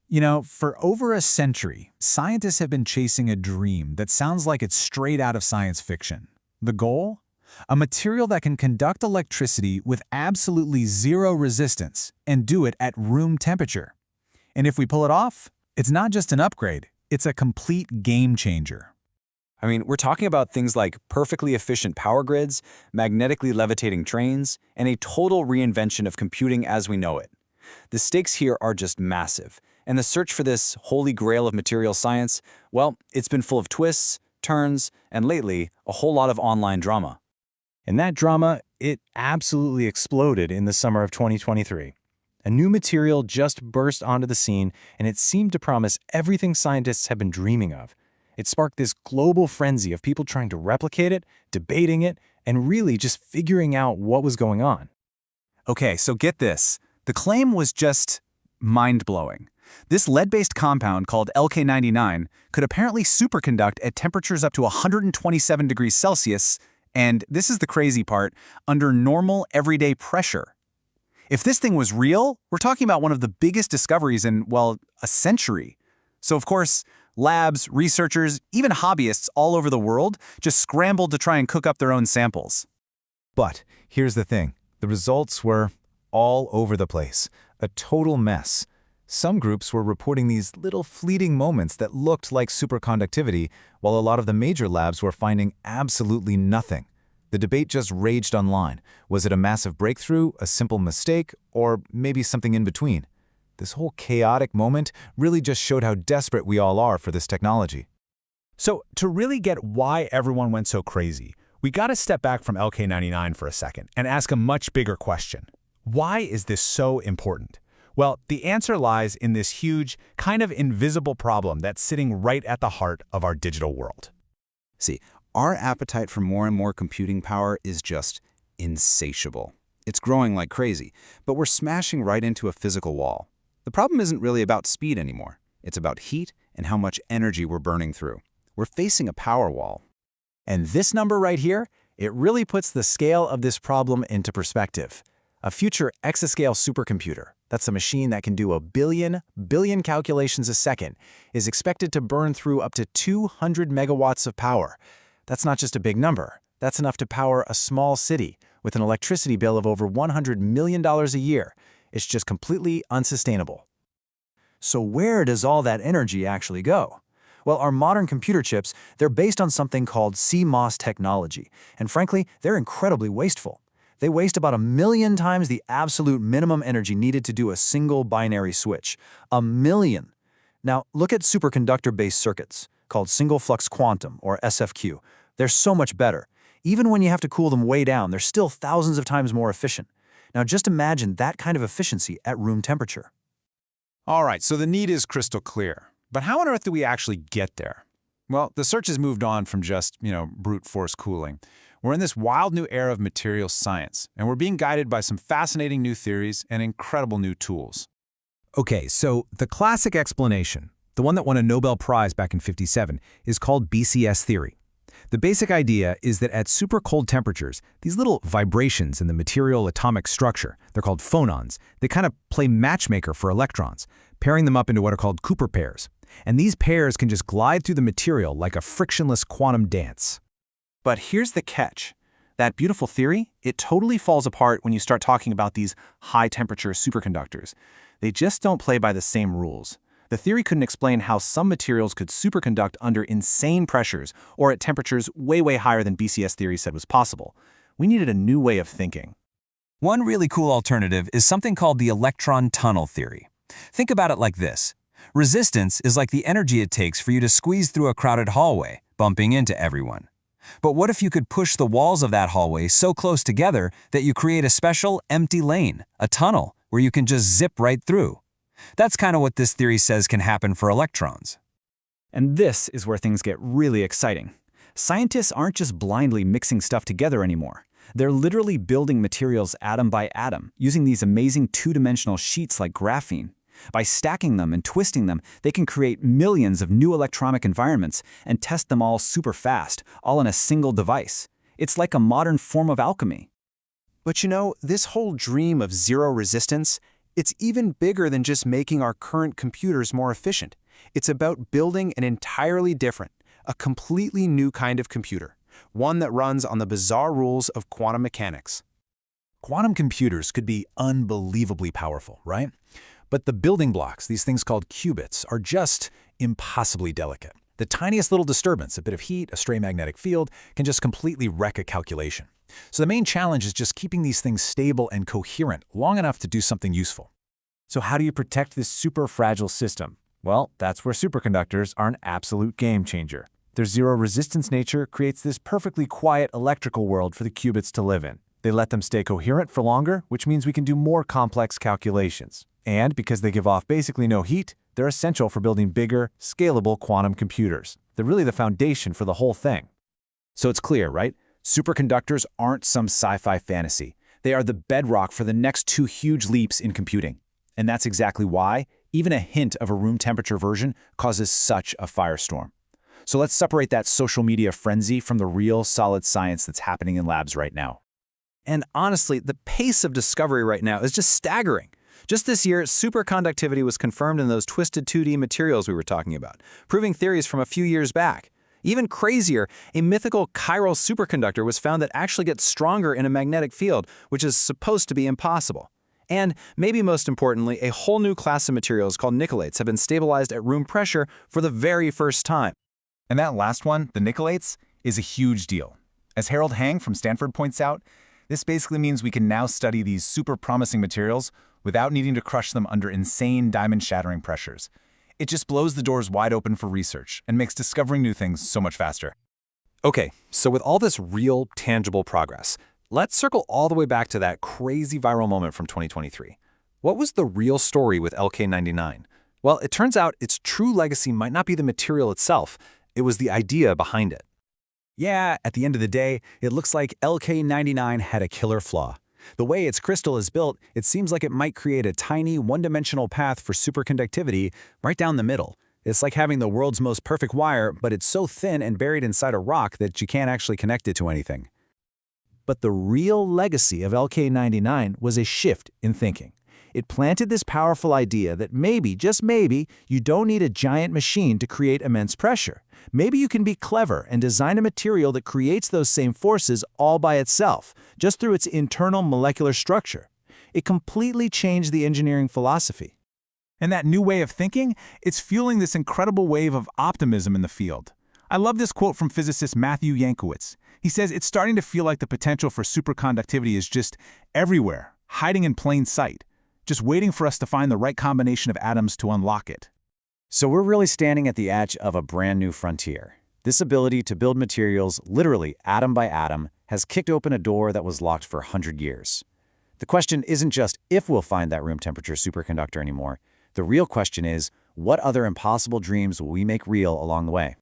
You know, for over a century, scientists have been chasing a dream that sounds like it's straight out of science fiction. The goal? A material that can conduct electricity with absolutely zero resistance and do it at room temperature. And if we pull it off, it's not just an upgrade, it's a complete game changer. I mean, we're talking about things like perfectly efficient power grids, magnetically levitating trains, and a total reinvention of computing as we know it. The stakes here are just massive, and the search for this holy grail of material science, well, it's been full of twists, turns, and lately, a whole lot of online drama. And that drama, it absolutely exploded in the summer of 2023. A new material just burst onto the scene, and it seemed to promise everything scientists have been dreaming of. It sparked this global frenzy of people trying to replicate it, debating it, and really just figuring out what was going on. Okay, so get this. The claim was just mind-blowing. This lead-based compound called LK99 could apparently superconduct at temperatures up to 127 degrees Celsius, and this is the crazy part, under normal everyday pressure. If this thing was real, we're talking about one of the biggest discoveries in, well, a century. So of course, labs, researchers, even hobbyists all over the world just scrambled to try and cook up their own samples. But here's the thing. The results were all over the place. A total mess. Some groups were reporting these little fleeting moments that looked like superconductivity, while a lot of the major labs were finding absolutely nothing. The debate just raged online. Was it a massive breakthrough, a simple mistake, or maybe something in between? This whole chaotic moment really just showed how desperate we all are for this technology. So, to really get why everyone went so crazy, we got to step back from LK99 for a second and ask a much bigger question. Why is this so important? Well, the answer lies in this huge, kind of invisible problem that's sitting right at the heart of our digital world. See, our appetite for more and more computing power is just insatiable. It's growing like crazy, but we're smashing right into a physical wall. The problem isn't really about speed anymore. It's about heat and how much energy we're burning through. We're facing a power wall. And this number right here, it really puts the scale of this problem into perspective. A future exascale supercomputer, that's a machine that can do a billion calculations a second, is expected to burn through up to 200 megawatts of power. That's not just a big number. That's enough to power a small city with an electricity bill of over $100 million a year. It's just completely unsustainable. So where does all that energy actually go? Well, our modern computer chips, they're based on something called CMOS technology, and frankly, they're incredibly wasteful. They waste about 1 million times the absolute minimum energy needed to do a single binary switch. 1 million! Now, look at superconductor-based circuits, called Single Flux Quantum, or SFQ. They're so much better. Even when you have to cool them way down, they're still thousands of times more efficient. Now just imagine that kind of efficiency at room temperature. All right, so the need is crystal clear. But how on earth do we actually get there? Well, the search has moved on from just, brute force cooling. We're in this wild new era of materials science, and we're being guided by some fascinating new theories and incredible new tools. Okay, so the classic explanation, the one that won a Nobel Prize back in '57, is called BCS theory. The basic idea is that at super cold temperatures, these little vibrations in the material atomic structure, they're called phonons, they kind of play matchmaker for electrons, pairing them up into what are called Cooper pairs. And these pairs can just glide through the material like a frictionless quantum dance. But here's the catch. That beautiful theory, it totally falls apart when you start talking about these high-temperature superconductors. They just don't play by the same rules. The theory couldn't explain how some materials could superconduct under insane pressures or at temperatures way higher than BCS theory said was possible. We needed a new way of thinking. One really cool alternative is something called the electron tunnel theory. Think about it like this. Resistance is like the energy it takes for you to squeeze through a crowded hallway, bumping into everyone. But what if you could push the walls of that hallway so close together that you create a special empty lane, a tunnel, where you can just zip right through? That's kind of what this theory says can happen for electrons. And this is where things get really exciting. Scientists aren't just blindly mixing stuff together anymore. They're literally building materials atom by atom, using these amazing two-dimensional sheets like graphene. By stacking them and twisting them, they can create millions of new electronic environments and test them all super fast, all in a single device. It's like a modern form of alchemy. But this whole dream of zero resistance, It's even bigger than just making our current computers more efficient. It's about building an entirely different, a completely new kind of computer, one that runs on the bizarre rules of quantum mechanics. Quantum computers could be unbelievably powerful, right? But the building blocks, these things called qubits, are just impossibly delicate. The tiniest little disturbance, a bit of heat, a stray magnetic field, can just completely wreck a calculation. So the main challenge is just keeping these things stable and coherent long enough to do something useful. So how do you protect this super fragile system? Well, that's where superconductors are an absolute game changer. Their zero resistance nature creates this perfectly quiet electrical world for the qubits to live in. They let them stay coherent for longer, which means we can do more complex calculations. And because they give off basically no heat, they're essential for building bigger, scalable quantum computers. They're really the foundation for the whole thing. So it's clear, right? Superconductors aren't some sci-fi fantasy. They are the bedrock for the next two huge leaps in computing. And that's exactly why even a hint of a room temperature version causes such a firestorm. So let's separate that social media frenzy from the real, solid science that's happening in labs right now. And honestly, the pace of discovery right now is just staggering. Just this year, superconductivity was confirmed in those twisted 2D materials we were talking about, proving theories from a few years back. Even crazier, a mythical chiral superconductor was found that actually gets stronger in a magnetic field, which is supposed to be impossible. And maybe most importantly, a whole new class of materials called nickelates have been stabilized at room pressure for the very first time. And that last one, the nickelates, is a huge deal. As Harold Hang from Stanford points out, this basically means we can now study these super promising materials without needing to crush them under insane diamond-shattering pressures. It just blows the doors wide open for research and makes discovering new things so much faster. Okay, so with all this real, tangible progress, let's circle all the way back to that crazy viral moment from 2023. What was the real story with LK99? Well, it turns out its true legacy might not be the material itself, it was the idea behind it. Yeah, at the end of the day, it looks like LK99 had a killer flaw. The way its crystal is built, it seems like it might create a tiny, one-dimensional path for superconductivity right down the middle. It's like having the world's most perfect wire, but it's so thin and buried inside a rock that you can't actually connect it to anything. But the real legacy of LK99 was a shift in thinking. It planted this powerful idea that maybe, just maybe, you don't need a giant machine to create immense pressure. Maybe you can be clever and design a material that creates those same forces all by itself, just through its internal molecular structure. It completely changed the engineering philosophy. And that new way of thinking, it's fueling this incredible wave of optimism in the field. I love this quote from physicist Matthew Yankowitz. He says it's starting to feel like the potential for superconductivity is just everywhere, hiding in plain sight, just waiting for us to find the right combination of atoms to unlock it. So we're really standing at the edge of a brand new frontier. This ability to build materials literally atom by atom has kicked open a door that was locked for 100 years. The question isn't just if we'll find that room temperature superconductor anymore. The real question is, what other impossible dreams will we make real along the way?